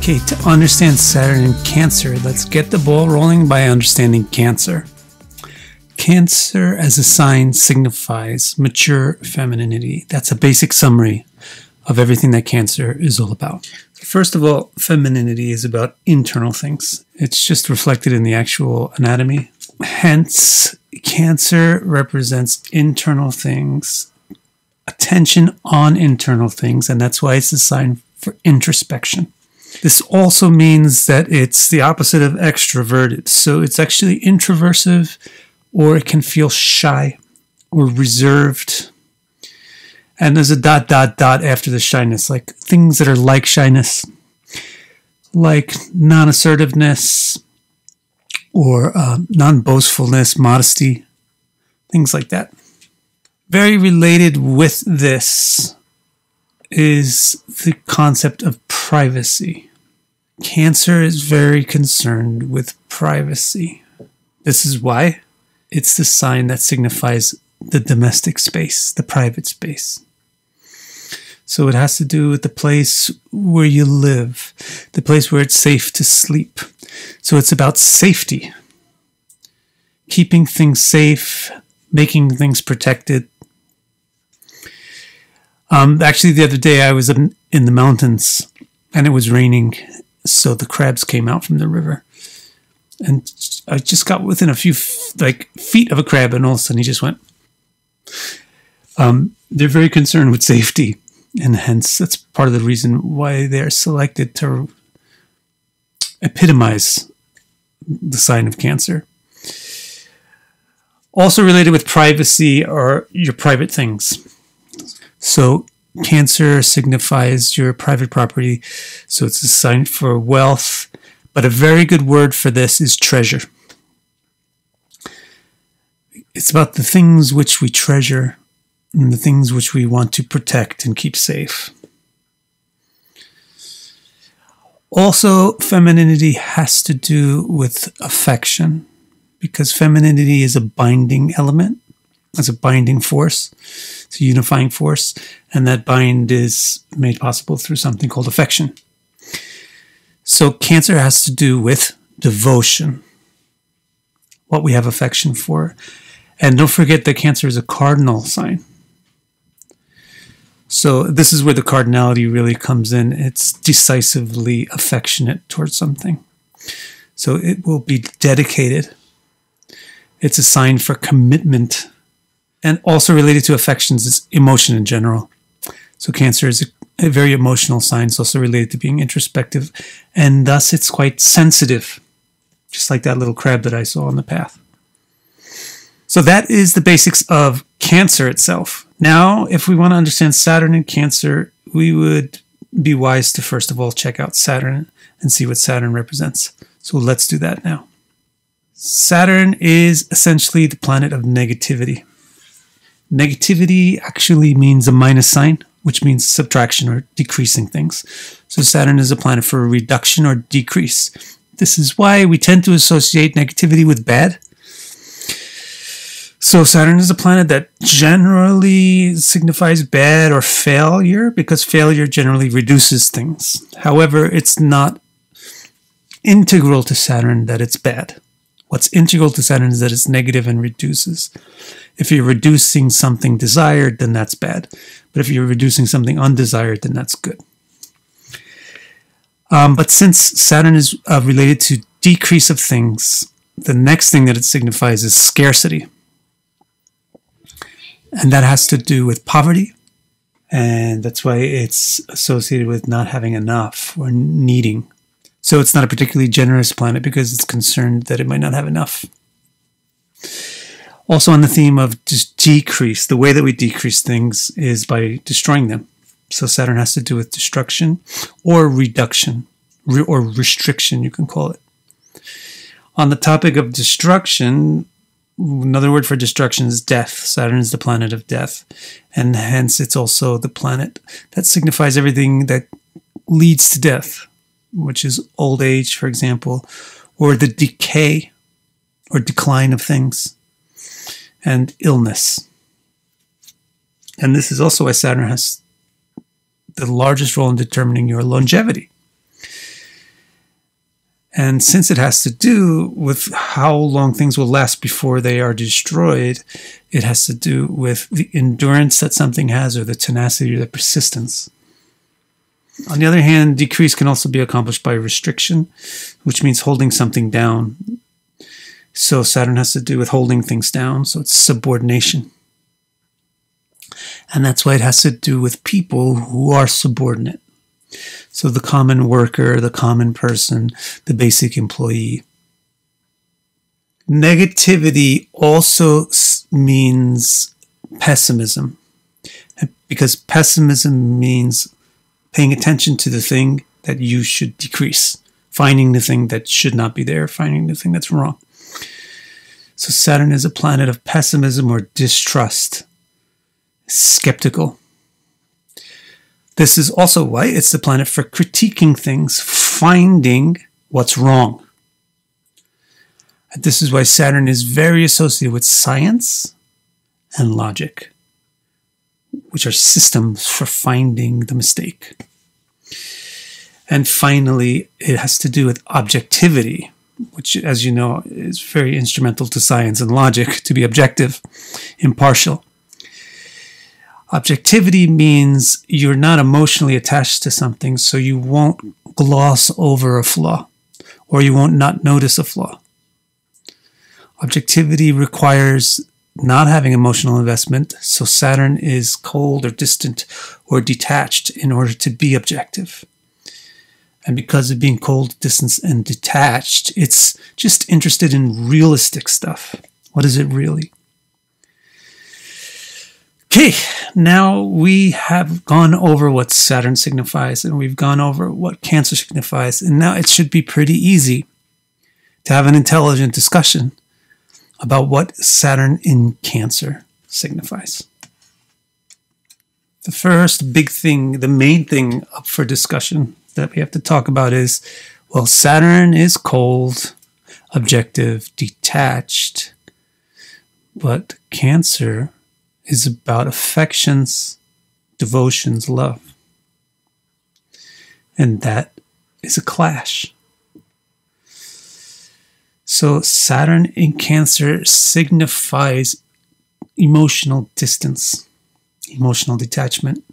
Okay, to understand Saturn in Cancer, let's get the ball rolling by understanding Cancer. Cancer as a sign signifies mature femininity. That's a basic summary of everything that Cancer is all about. First of all, femininity is about internal things. It's just reflected in the actual anatomy. Hence, Cancer represents internal things, attention on internal things, and that's why it's a sign for introspection. This also means that it's the opposite of extroverted. So it's actually introversive, or it can feel shy or reserved. And there's a ... after the shyness, like things that are like shyness, like non-assertiveness or non-boastfulness, modesty, things like that. Very related with this is the concept of privacy. Cancer is very concerned with privacy. This is why it's the sign that signifies the domestic space, the private space. So it has to do with the place where you live, the place where it's safe to sleep. So it's about safety, keeping things safe, making things protected. Actually, the other day I was in the mountains and it was raining, so the crabs came out from the river. And I just got within a few feet of a crab, and all of a sudden he just went. They're very concerned with safety, and hence that's part of the reason why they're selected to epitomize the sign of Cancer. Also related with privacy are your private things. So Cancer signifies your private property, so it's a sign for wealth, but a very good word for this is treasure. It's about the things which we treasure and the things which we want to protect and keep safe. Also, femininity has to do with affection, because femininity is a binding element. As a binding force, it's a unifying force, and that bind is made possible through something called affection. So Cancer has to do with devotion, what we have affection for. And don't forget that Cancer is a cardinal sign. So this is where the cardinality really comes in. It's decisively affectionate towards something. So it will be dedicated. It's a sign for commitment. And also related to affections is emotion in general. So Cancer is a very emotional sign. It's also related to being introspective. And thus it's quite sensitive. Just like that little crab that I saw on the path. So that is the basics of Cancer itself. Now, if we want to understand Saturn and Cancer, we would be wise to first of all check out Saturn and see what Saturn represents. So let's do that now. Saturn is essentially the planet of negativity. Negativity actually means a minus sign, which means subtraction or decreasing things. So Saturn is a planet for a reduction or decrease. This is why we tend to associate negativity with bad. So Saturn is a planet that generally signifies bad or failure, because failure generally reduces things. However, it's not integral to Saturn that it's bad. What's integral to Saturn is that it's negative and reduces. If you're reducing something desired, then that's bad. But if you're reducing something undesired, then that's good. But since Saturn is related to decrease of things, the next thing that it signifies is scarcity. And that has to do with poverty. And that's why it's associated with not having enough or needing. So it's not a particularly generous planet because it's concerned that it might not have enough. Also on the theme of just decrease, the way that we decrease things is by destroying them. So Saturn has to do with destruction or reduction, or restriction, you can call it. On the topic of destruction, another word for destruction is death. Saturn is the planet of death, and hence it's also the planet that signifies everything that leads to death, which is old age, for example, or the decay or decline of things, and illness. And this is also why Saturn has the largest role in determining your longevity. And since it has to do with how long things will last before they are destroyed, it has to do with the endurance that something has, or the tenacity or the persistence. On the other hand, decrease can also be accomplished by restriction, which means holding something down. So Saturn has to do with holding things down, so it's subordination. And that's why it has to do with people who are subordinate. So the common worker, the common person, the basic employee. Negativity also means pessimism, because pessimism means paying attention to the thing that you should decrease, finding the thing that should not be there, finding the thing that's wrong. So Saturn is a planet of pessimism or distrust, skeptical. This is also why it's the planet for critiquing things, finding what's wrong. And this is why Saturn is very associated with science and logic, which are systems for finding the mistake. And finally, it has to do with objectivity, which, as you know, is very instrumental to science and logic, to be objective, impartial. Objectivity means you're not emotionally attached to something, so you won't gloss over a flaw, or you won't not notice a flaw. Objectivity requires not having emotional investment, so Saturn is cold or distant or detached in order to be objective. And because of being cold, distant, and detached, it's just interested in realistic stuff. What is it really? Okay, now we have gone over what Saturn signifies, and we've gone over what Cancer signifies, and now it should be pretty easy to have an intelligent discussion about what Saturn in Cancer signifies. The first big thing, the main thing up for discussion that we have to talk about is, well, Saturn is cold, objective, detached, but Cancer is about affections, devotions, love. And that is a clash. So Saturn in Cancer signifies emotional distance, emotional detachment.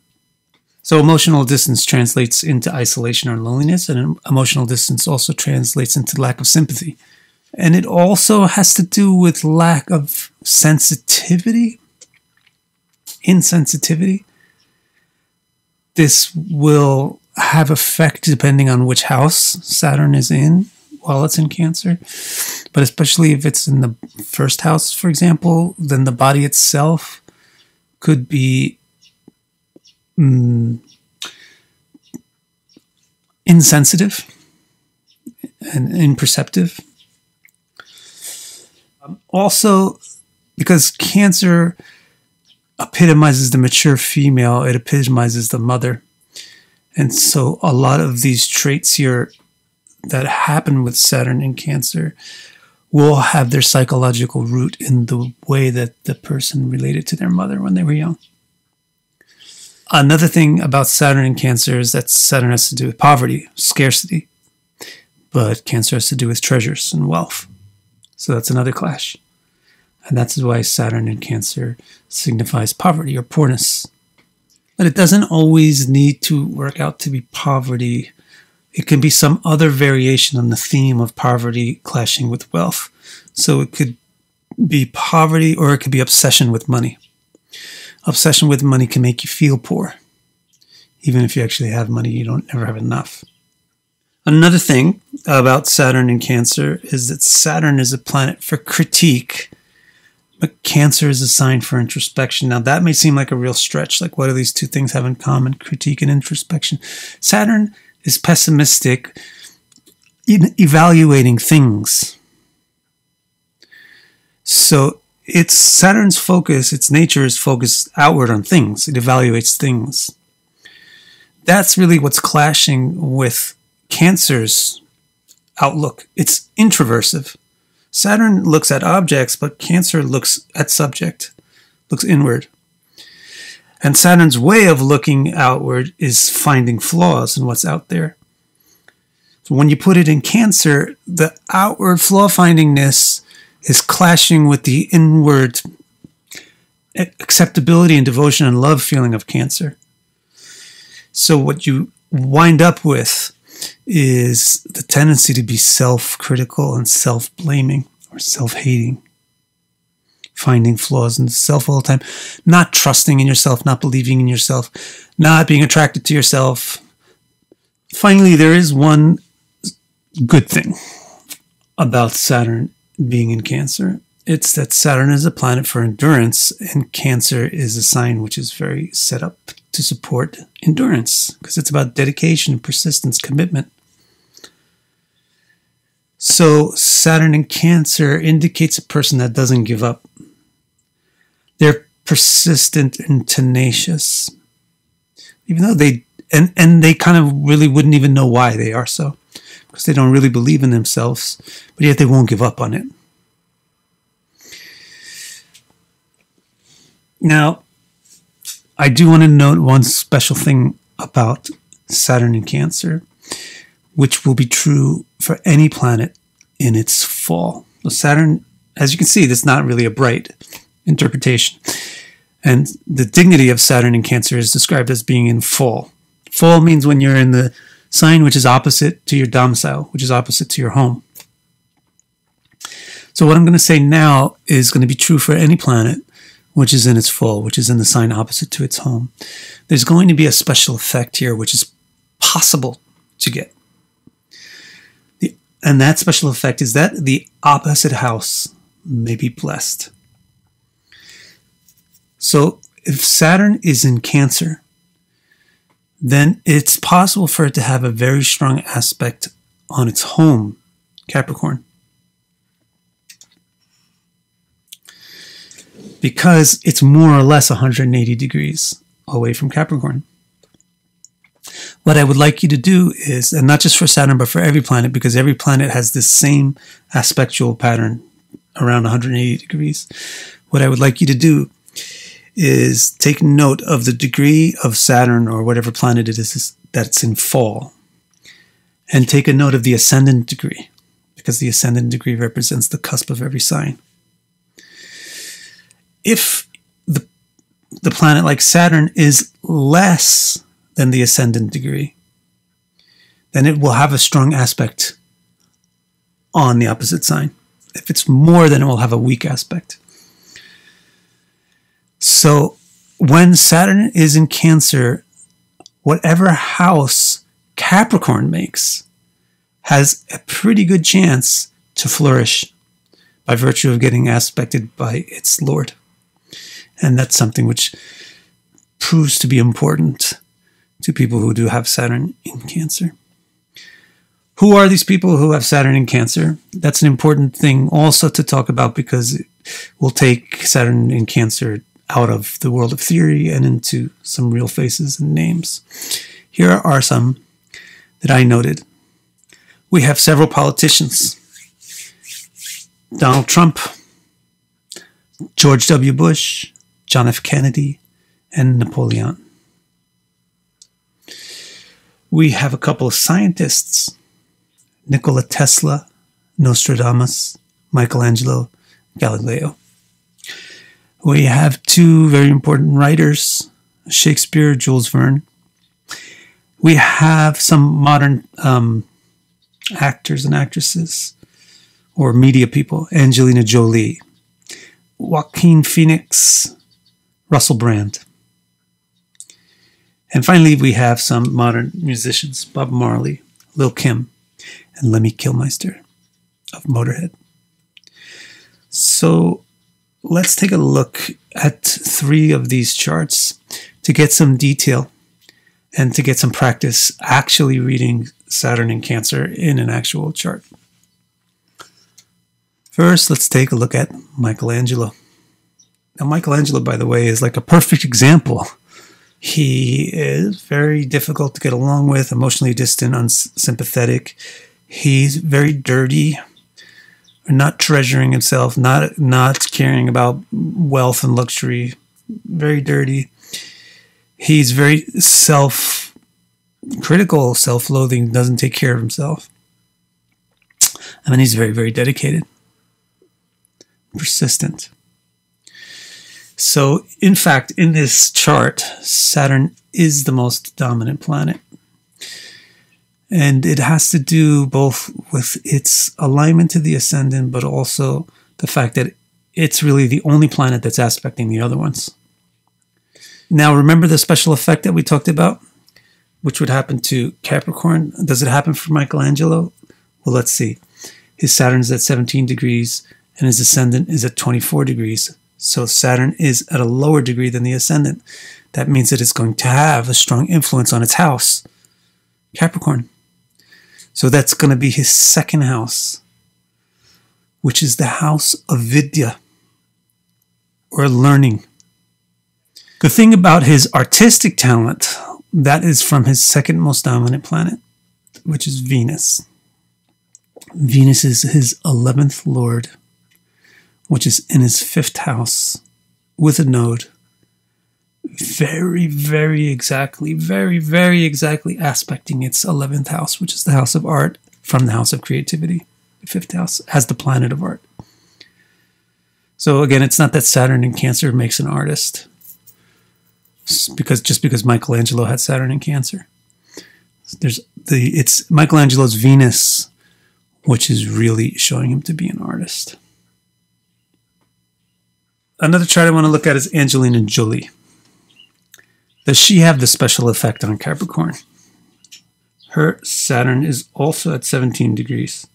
So emotional distance translates into isolation or loneliness, and emotional distance also translates into lack of sympathy. And it also has to do with lack of sensitivity, insensitivity. This will have effect depending on which house Saturn is in while it's in Cancer. But especially if it's in the first house, for example, then the body itself could be insensitive and imperceptive. Also, because Cancer epitomizes the mature female, it epitomizes the mother. And so a lot of these traits here that happen with Saturn in Cancer will have their psychological root in the way that the person related to their mother when they were young. Another thing about Saturn in Cancer is that Saturn has to do with poverty, scarcity, but Cancer has to do with treasures and wealth. So that's another clash. And that's why Saturn in Cancer signifies poverty or poorness. But it doesn't always need to work out to be poverty. It can be some other variation on the theme of poverty clashing with wealth. So it could be poverty, or it could be obsession with money. Obsession with money can make you feel poor. Even if you actually have money, you don't never have enough. Another thing about Saturn in Cancer is that Saturn is a planet for critique, but Cancer is a sign for introspection. Now, that may seem like a real stretch. Like, what do these two things have in common? Critique and introspection. Saturn is pessimistic in evaluating things. So it's Saturn's focus, its nature is focused outward on things. It evaluates things. That's really what's clashing with Cancer's outlook. It's introversive. Saturn looks at objects, but Cancer looks at subject, looks inward. And Saturn's way of looking outward is finding flaws in what's out there. So when you put it in Cancer, the outward flaw-findingness is clashing with the inward acceptability and devotion and love feeling of Cancer. So what you wind up with is the tendency to be self-critical and self-blaming or self-hating, finding flaws in self all the time, not trusting in yourself, not believing in yourself, not being attracted to yourself. Finally, there is one good thing about Saturn being in Cancer. It's that Saturn is a planet for endurance, and Cancer is a sign which is very set up to support endurance because it's about dedication, persistence, commitment. So Saturn in Cancer indicates a person that doesn't give up. They're persistent and tenacious, even though they kind of really wouldn't even know why they are so, because they don't really believe in themselves, but yet they won't give up on it. Now, I do want to note one special thing about Saturn in Cancer, which will be true for any planet in its fall. So Saturn, as you can see, that's not really a bright interpretation. And the dignity of Saturn in Cancer is described as being in fall. Fall means when you're in the sign which is opposite to your domicile, which is opposite to your home. So what I'm going to say now is going to be true for any planet which is in its fall, which is in the sign opposite to its home. There's going to be a special effect here which is possible to get. And that special effect is that the opposite house may be blessed. So if Saturn is in Cancer, then it's possible for it to have a very strong aspect on its home, Capricorn. Because it's more or less 180 degrees away from Capricorn. What I would like you to do is, and not just for Saturn, but for every planet, because every planet has this same aspectual pattern around 180 degrees. What I would like you to do is take note of the degree of Saturn or whatever planet it is that's in fall. And take a note of the ascendant degree, because the ascendant degree represents the cusp of every sign. If the planet like Saturn is less than the ascendant degree, then it will have a strong aspect on the opposite sign. If it's more, then it will have a weak aspect. So when Saturn is in Cancer, whatever house Capricorn makes has a pretty good chance to flourish by virtue of getting aspected by its Lord. And that's something which proves to be important to people who do have Saturn in Cancer. Who are these people who have Saturn in Cancer? That's an important thing also to talk about, because it will take Saturn in Cancer out of the world of theory and into some real faces and names. Here are some that I noted. We have several politicians. Donald Trump, George W. Bush, John F. Kennedy, and Napoleon. We have a couple of scientists, Nikola Tesla, Nostradamus, Michelangelo, Galileo. We have two very important writers, Shakespeare, Jules Verne. We have some modern actors and actresses, or media people, Angelina Julie, Joaquin Phoenix, Russell Brand. And finally, we have some modern musicians, Bob Marley, Lil' Kim, and Lemmy Kilmister of Motorhead. So let's take a look at three of these charts to get some detail and to get some practice actually reading Saturn in Cancer in an actual chart. First, let's take a look at Michelangelo. Now, Michelangelo, by the way, is like a perfect example. He is very difficult to get along with, emotionally distant, unsympathetic. He's very dirty, not treasuring himself, not caring about wealth and luxury. Very dirty. He's very self-critical, self-loathing, doesn't take care of himself. I mean, he's very, very dedicated, persistent. So, in fact, in this chart, Saturn is the most dominant planet. And it has to do both with its alignment to the ascendant, but also the fact that it's really the only planet that's aspecting the other ones. Now, remember the special effect that we talked about, which would happen to Capricorn? Does it happen for Michelangelo? Well, let's see. His Saturn is at 17 degrees and his ascendant is at 24 degrees. So Saturn is at a lower degree than the ascendant. That means that it's going to have a strong influence on its house, Capricorn. So that's going to be his second house, which is the house of Vidya, or learning. The thing about his artistic talent, that is from his second most dominant planet, which is Venus. Venus is his 11th lord, which is in his 5th house with a node. Very, very exactly aspecting its 11th house, which is the house of art, from the house of creativity. The 5th house as the planet of art. So again, it's not that Saturn in Cancer makes an artist, because Michelangelo had Saturn in Cancer. It's Michelangelo's Venus, which is really showing him to be an artist. Another chart I want to look at is Angeline and Julie. Does she have the special effect on Capricorn? Her Saturn is also at 17 degrees.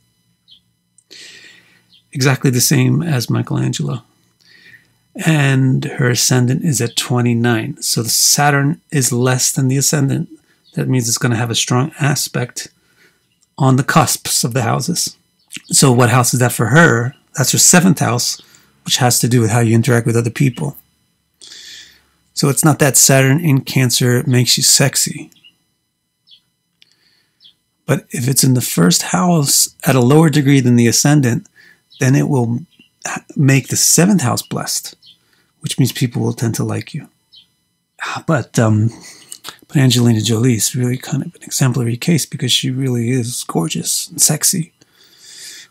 Exactly the same as Michelangelo. And her ascendant is at 29. So the Saturn is less than the ascendant. That means it's going to have a strong aspect on the cusps of the houses. So what house is that for her? That's her 7th house, which has to do with how you interact with other people. So it's not that Saturn in Cancer makes you sexy. But if it's in the 1st house at a lower degree than the ascendant, then it will make the 7th house blessed, which means people will tend to like you. But Angelina Jolie is really kind of an exemplary case because she really is gorgeous and sexy.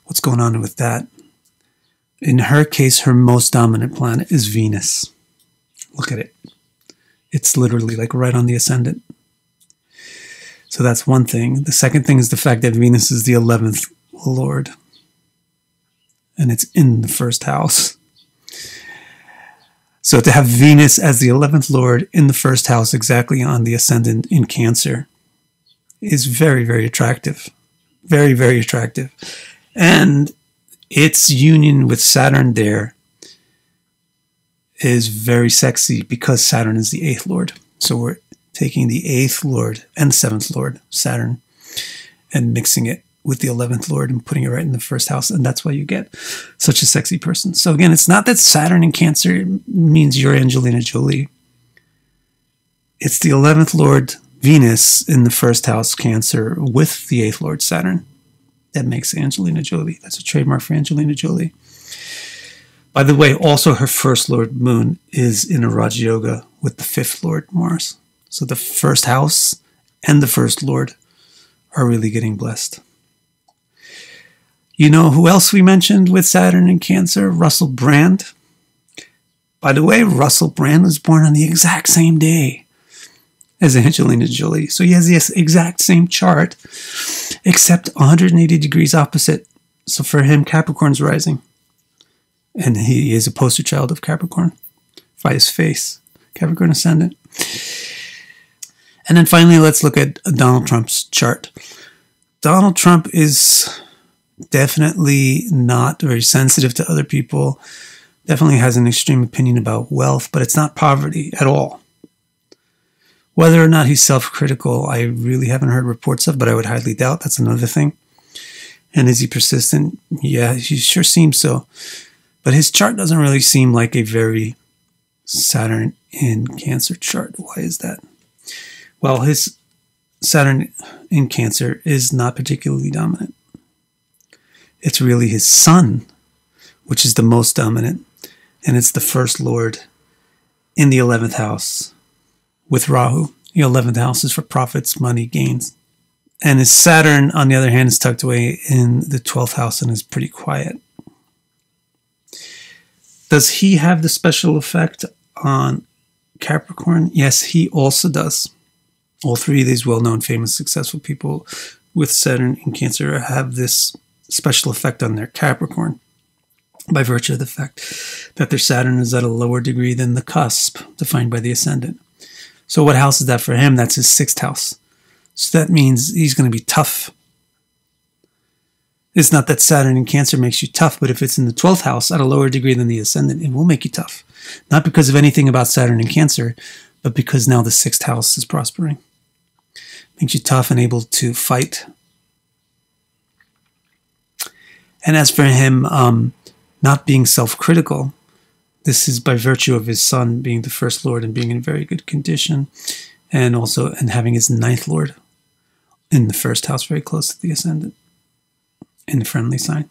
What's going on with that? In her case, her most dominant planet is Venus. Look at it. It's literally like right on the ascendant. So that's one thing. The second thing is the fact that Venus is the 11th lord. And it's in the 1st house. So to have Venus as the 11th lord in the 1st house, exactly on the ascendant in Cancer, is very, very attractive. Very, very attractive. And its union with Saturn there is very sexy because Saturn is the 8th lord. So we're taking the 8th lord and the 7th lord, Saturn, and mixing it with the 11th lord and putting it right in the 1st house. And that's why you get such a sexy person. So again, it's not that Saturn in Cancer means you're Angelina Jolie. It's the 11th lord Venus in the 1st house Cancer with the 8th lord Saturn that makes Angelina Jolie. That's a trademark for Angelina Jolie. By the way, also her 1st lord Moon is in a Raj Yoga with the 5th lord Mars. So the 1st house and the 1st lord are really getting blessed. You know who else we mentioned with Saturn in Cancer? Russell Brand. By the way, Russell Brand was born on the exact same day as Angelina Jolie. So he has the exact same chart, except 180 degrees opposite. So for him, Capricorn's rising. And he is a poster child of Capricorn by his face. Capricorn ascendant. And then finally, let's look at Donald Trump's chart. Donald Trump is definitely not very sensitive to other people. Definitely has an extreme opinion about wealth, but it's not poverty at all. Whether or not he's self-critical, I really haven't heard reports of, but I would highly doubt. That's another thing. And is he persistent? Yeah, he sure seems so. But his chart doesn't really seem like a very Saturn in Cancer chart. Why is that? Well, his Saturn in Cancer is not particularly dominant. It's really his Sun, which is the most dominant. And it's the 1st lord in the 11th house with Rahu. The 11th house is for profits, money, gains. And his Saturn, on the other hand, is tucked away in the 12th house and is pretty quiet. Does he have the special effect on Capricorn? Yes, he also does. All three of these well-known, famous, successful people with Saturn in Cancer have this special effect on their Capricorn by virtue of the fact that their Saturn is at a lower degree than the cusp defined by the ascendant. So what house is that for him? That's his 6th house. So that means he's going to be tough. It's not that Saturn in Cancer makes you tough, but if it's in the 12th house at a lower degree than the ascendant, it will make you tough. Not because of anything about Saturn in Cancer, but because now the 6th house is prospering. Makes you tough and able to fight. And as for him not being self-critical, this is by virtue of his sun being the first lord and being in very good condition, and also having his 9th lord in the 1st house, very close to the ascendant, in the friendly sign.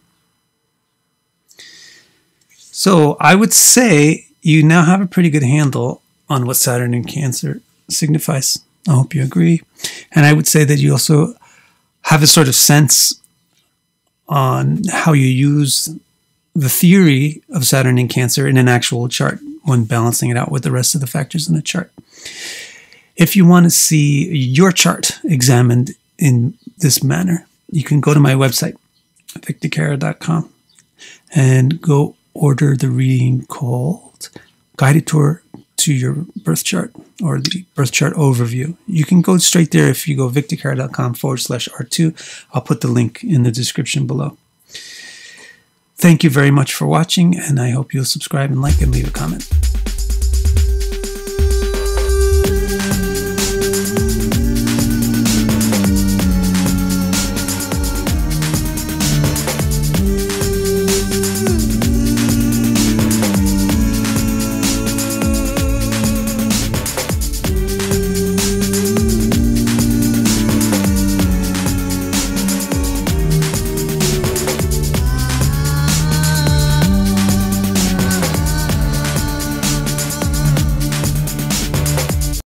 So I would say you now have a pretty good handle on what Saturn in Cancer signifies. I hope you agree. And I would say that you also have a sort of sense on how you use the theory of Saturn in Cancer in an actual chart when balancing it out with the rest of the factors in the chart. If you want to see your chart examined in this manner, you can go to my website, victorcara.com, and go order the reading called Guided Tour to Your Birth Chart, or the Birth Chart Overview. You can go straight there if you go victorcara.com/R2. I'll put the link in the description below. Thank you very much for watching, and I hope you'll subscribe and like and leave a comment.